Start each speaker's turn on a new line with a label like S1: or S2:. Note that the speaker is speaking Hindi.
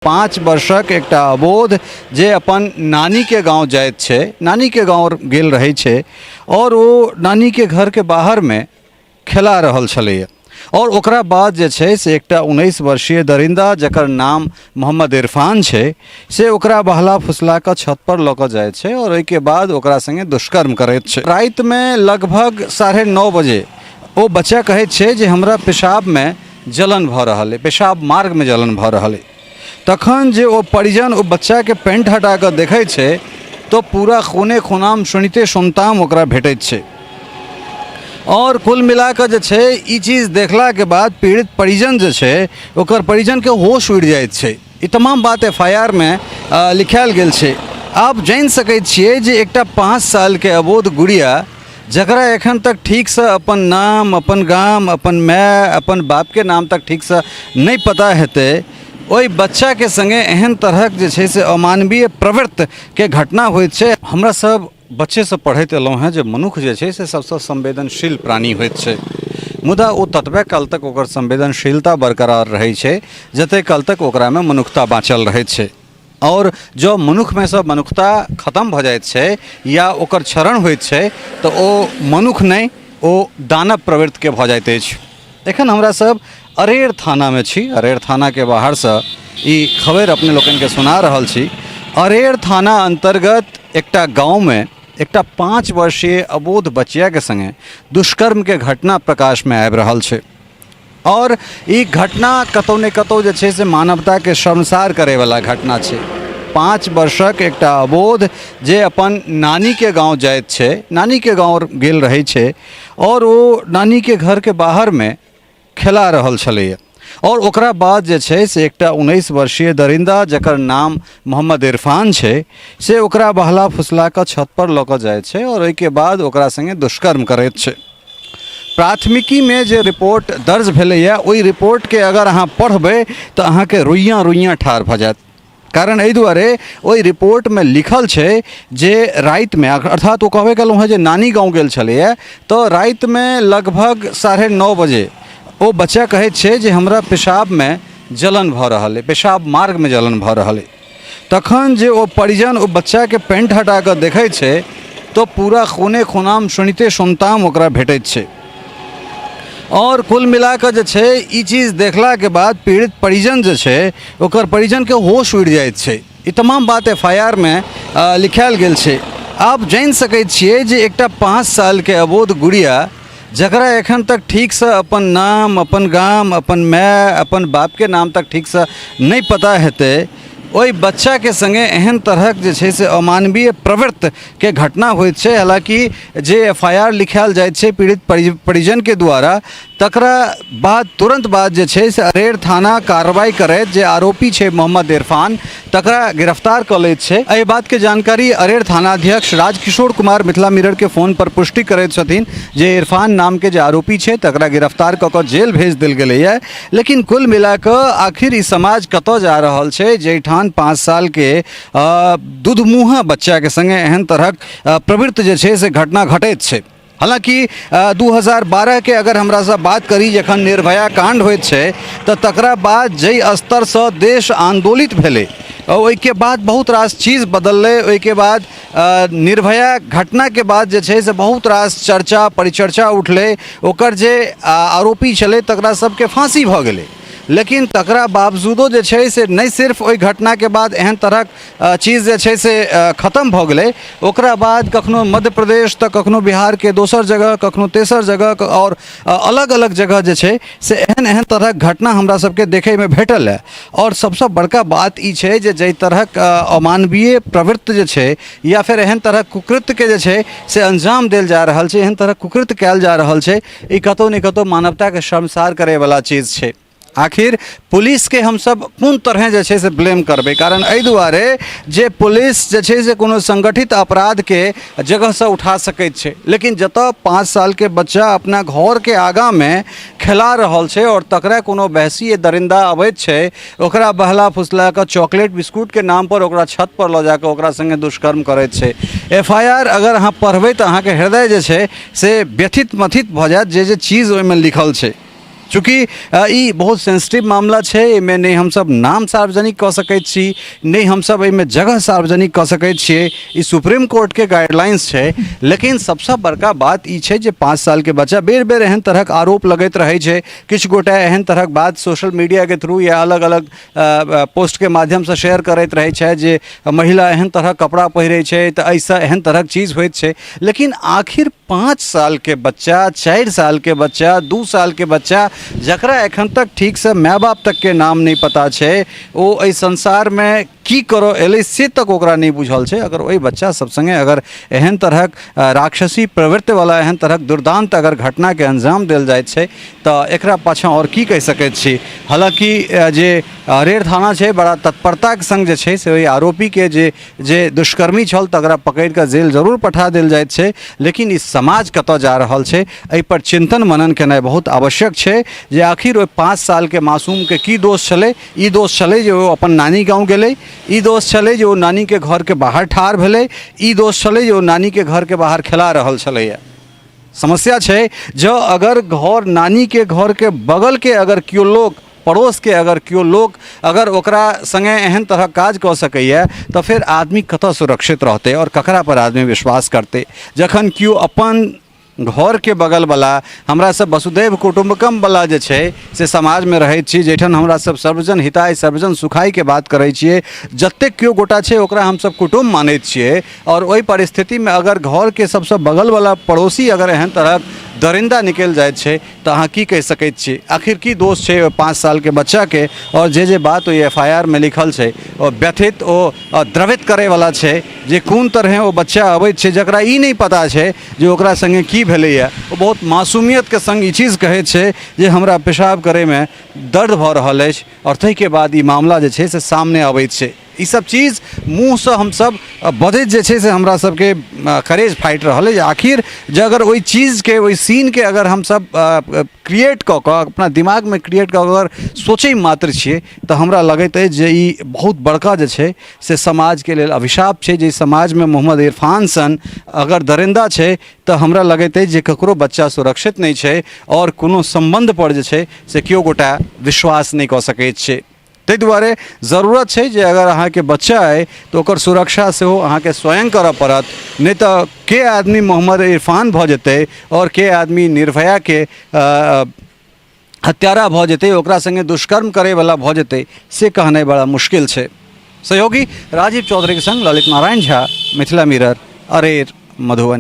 S1: 5 वर्षक एकटा अबोध जे अपन नानी के गांव जाइत छे, नानी के गांव गेल रहै छे और वो नानी के घर के बाहर में खेला रहल छलैया और ओकरा बाद जे छे से एकटा 19 वर्षीय दरिंदा जकर नाम मोहम्मद इरफान छे से ओकरा बहला फुसला के छत पर लऽ कऽ जाइत छे और ओहि के बाद ओकरा संगे दुष्कर्म करैत छे। रात में लगभग 9:30 बजे वो बच्चा कहैत छे जे हमरा पेशाब में जलन भऽ रहल है, पेशाब मार्ग में जलन भऽ रहल है। तखन जे वो परिजन वो बच्चा के पेंट हटा कर देखे छे तो पूरा खूने खुनाम सुनिते सुनताम ओकरा भेटैत छे और कुल मिलाकर जे छे ई चीज देखला के बाद पीड़ित परिजन जे छे ओकर परिजन के होश उड़ जाइत छे। ई तमाम बात FIR में लिखायल गेल छे। आप जान सकैत छिए जे एकटा 5 साल के अबोध गुड़िया जकरा एखन तक ठीक से अपन नाम, अपन गाम, अपन माय, अपन बाप के नाम तक ठीक से नहीं पता हेतै, ओहि बच्चा के संगे एहन तरहक जे छै से अमानवीय प्रवृत्ति के घटना होइत छै। हमरा सब बच्चे से पढ़ैत एलहुँ हैं जे मनुख जे छै से सबसे संवेदनशील प्राणी होइत छै, मुदा ओ ततबे काल तक ओकर संवेदनशीलता बरकरार रहै छै जते काल तक ओकरा में मनुखता बाँचल रहैत छै और जो मनुख में से मनुखता खत्म भऽ जाइत छै या ओकर क्षरण होइत छै तो ओ मनुख नहीं ओ दानव प्रवृत्ति के भऽ जाइत अछि। एखन हमरा सब अरेर थाना में छी, अरेर थाना के बाहर से ई खबर अपने लोगन के सुना रहल छी। अरेर थाना अंतर्गत एकटा गांव में एकटा 5 वर्षीय अबोध बच्चिया के संगे दुष्कर्म के घटना प्रकाश में आबि रहल छै और ई घटना कतौ ने कतौ जे छै से मानवता के शर्मसार करे वाला घटना छै। 5 वर्षक एकटा अबोध जे अपन नानी के गांव जाइत छे, नानी के गांव गेल रहै छे और वो नानी के घर के बाहर में खेला रहल छलैया और ओकरा बाद जे छै से एकटा 19 वर्षीय दरिंदा जकर नाम मोहम्मद इरफान छे से ओकरा बहला फुसला के छत पर लऽ कऽ जाइत छे और ओहि के बाद ओकरा संगे दुष्कर्म करैत छे। प्राथमिकी में जे रिपोर्ट दर्ज भेलैया ओहि रिपोर्ट के अगर अहाँ पढ़बै तो अहाँ के रोइयाँ रोइयाँ ठाढ़ भऽ जायत। कारण एहि दुआरे ओहि रिपोर्ट में लिखल छे जे रात में अर्थात वो कहबे केलहुँ जे नानी गाँव गेल छलैया तो रात में लगभग 9:30 बजे वो बच्चा कहैत छे जे हमरा पेशाब में जलन भऽ रहल है, पेशाब मार्ग में जलन भऽ रहल है। तखन जे वो परिजन वो बच्चा के पेंट हटा कर देखे छे तो पूरा खूने खुनाम सुनिते सुनताम ओकरा भेटैत छे और कुल मिलाकर जे छे ई चीज देखला के बाद पीड़ित परिजन जे छे ओकर परिजन के होश उड़ जाइत छे। ई तमाम बात FIR में लिखायल गेल छे। आप जान सकैत छिए जे एकटा 5 साल के अबोध गुड़िया जकरा एखन तक ठीक से अपन नाम, अपन गाम, अपन माय, अपन बाप के नाम तक ठीक से नहीं पता हेतै, ओहि बच्चा के संगे एहन तरहक जे छै से अमानवीय प्रवृत्ति के घटना होइत छै। हालांकि जे FIR लिखायल जाइत छै पीड़ित परिजन के द्वारा, तकरा बाद तुरंत बाद जे छै से अरेर थाना कार्रवाई करैत जे आरोपी छै मोहम्मद इरफान तकरा गिरफ्तार कऽ लैत छै। एहि बात के जानकारी अरेर थानाध्यक्ष राजकिशोर कुमार मिथिला मिरर के फोन पर पुष्टि करैत छथिन जे इरफान नाम के जे आरोपी छै तकरा गिरफ्तार कऽ कऽ जेल भेज देल गेलैया। लेकिन कुल मिलाकऽ आखिर ई समाज कतऽ जा रहल छै जहिठाम 5 साल के दूधमुँहा बच्चा के संगे एहन तरहक प्रवृत्ति जे छै से घटना घटैत छै। हालांकि 2012 के अगर हमरा से बात करी जखन निर्भया कांड होइत छै तो तकरा बाद जई स्तर से देश आंदोलित भेलै ओहि के बाद बहुत रास चीज बदललै। ओहि के बाद निर्भया घटना के बाद जे छै से बहुत रास चर्चा परिचर्चा उठलै, ओकर जे आरोपी छलै तकरा सबके फांसी भऽ गेलै। लेकिन तकरा बावजूदो जे छै से नहीं सिर्फ ओहि घटना के बाद एहन तरहक चीज जे छै से खत्म भऽ गेलै, ओकरा बाद कखनो मध्य प्रदेश तो कखनो बिहार के दोसर जगह, कखनो तेसर जगह और अलग अलग जगह जे छै से एहन एहन तरहक घटना हमरा सबके देखे में भेटल है। और सबसे बड़का बात ई छै जे जै तरहक अमानवीय प्रवृत्ति जे छै या फिर एहन तरहक कुकृत्य के जे छै से अंजाम देल जा रहल छै, एहन तरहक कुकृत्य कयल जा रहल छै, ई कतौ ने कतौ मानवता के शर्मसार करे वाला चीज छै। आखिर पुलिस के हम सब कोन तरह जे छै से ब्लेम करबे, कारण एहि दुआरे जे पुलिस जे छै से कोनो संगठित अपराध के जगह से उठा सकैत छै, लेकिन जतऽ 5 साल के बच्चा अपना घर के आगा में खेला रहल छै और तकरा कोनो बहसीय दरिंदा अबैत छै ओकरा बहला फुसला के चॉकलेट बिस्कुट के नाम पर ओकरा छत पर लऽ जाके ओकरा संगे दुष्कर्म करैत छै। FIR अगर अहाँ पढ़बै तऽ अहाँ के हृदय जे छै से व्यथित मथित भऽ जायत जे चीज ओहिमे लिखल छै। चूँकि ई बहुत सेंसिटिव मामला है, एहिमे नहीं हम सब नाम सार्वजनिक कऽ सकैत छी, नहीं हम सब एहिमे जगह सार्वजनिक कऽ सकैत छियै, ई सुप्रीम कोर्ट के गाइडलाइंस है। लेकिन सबसे बड़का बात ई छै जे 5 साल के बच्चा बेर बेर एहन तरहक आरोप लगैत रहै छै, किछु गोटा एहन तरहक बात सोशल मीडिया के थ्रू या अलग अलग पोस्ट के माध्यम से शेयर करैत रहै छै जे महिला एहन तरह कपड़ा पहिरै छै तऽ ऐसा एहन तरहक चीज होइत छै। लेकिन आखिर 5 साल के बच्चा, 4 साल के बच्चा, 2 साल के बच्चा जकरा एखन तक ठीक से माय बाप तक के नाम नहीं पता है, वो एहि संसार में की करो एले से तक ओकरा नहीं बुझल है। अगर वही बच्चा सब संगे अगर एहन तरहक राक्षसी प्रवृत्ति वाला एहन तरहक दुर्दांत अगर घटना के अंजाम देल जाए छै तो एकरा पाछा और की कह सकैत छी। हालांकि जे अरेर थाना है बड़ा तत्परता के संग जे छै से ओहि आरोपी के जे दुष्कर्मी छल तकरा पकड़ के जेल जरूर पठा देल जाए छै। लेकिन इस समाज कतऽ जा रहल छै एहि पर चिंतन मनन केनाइ बहुत आवश्यक छै जे आखिर ओहि 5 साल के मासूम के की दोष छलै। ई दोष छलै जे ओ अपन नानी गाँव गेलै, ई दोष छलै जे ओ नानी के घर के बाहर ठाढ़ भेलै, ई दोष छलै जे ओ नानी के घर के बाहर खेला रहल छलैया। समस्या छै जो अगर घर नानी के घर के बगल के अगर केओ लोग, पड़ोस के अगर केओ लोग अगर ओकरा संगे एहन तरह काज कऽ सकैया तो फिर आदमी कतऽ सुरक्षित रहते और ककरा पर आदमी विश्वास करते। जखन केओ अपन घर के बगल वाला हमरा सब वसुधैव कुटुम्बकम वाला जे छै से समाज में रहैत छी, जैठन हमरा सब सर्वजन हिताय सर्वजन सुखाय के बात करै छियै, जतेक केओ गोटा छै ओकरा हम सब कुटुम्ब मानैत छियै। और ओहि परिस्थिति में अगर घर के सबसे बगल वाला पड़ोसी अगर एहन तरह दरिंदा निकल जाए छै तो अहाँ की कह सकैत छी। आखिर की दोष छै 5 साल के बच्चा के, और जे बात ओ FIR में लिखल छै ओ व्यथित ओ द्रवित करे वाला छै जे कोन तरह ओ बच्चा अबैत छै जकरा ई नहीं पता छै जे ओकरा संगे की भेलैया। ओ बहुत मासूमियत के संग ई चीज कहैत छै जे हमरा पेशाब करे में दर्द भऽ रहल अछि, और तै के बाद ई मामला जे छै से सामने अबैत छै। ई सब चीज मुँह से हम सब बजैत जे छै से हमरा सबके करेज फाइट रहल है। आखिर जे अगर वही चीज़ के वही सीन के अगर हम सब क्रिएट कऽ कऽ अपना दिमाग में क्रिएट कऽ अगर सोचै मात्र छियै तो हमरा लगैत है जे ई बहुत बड़का जे छै से समाज के लेल अभिशाप छै। जे समाज में मोहम्मद इरफान सन अगर दरिंदा छै तो हमरा लगैत है जे ककरो बच्चा सुरक्षित नहीं छै और कोनो संबंध पर जे छै से केओ गोटा विश्वास नहीं कऽ सकैत छै। ताहि दुआरे जरूरत है जे अगर अहाँ के बच्चा है तो ओकर सुरक्षा से अहाँ के स्वयं करऽ पड़त, नहीं तो के आदमी मोहम्मद इरफान भऽ जेतै और के आदमी निर्भया के हत्यारा भऽ जेतै, ओकरा संगे दुष्कर्म करे वाला भऽ जेतै, से कहनाइ बड़ा मुश्किल छै। सहयोगी राजीव चौधरी के संग ललित नारायण झा, मिथिला मिरर, अरेर, मधुबनी।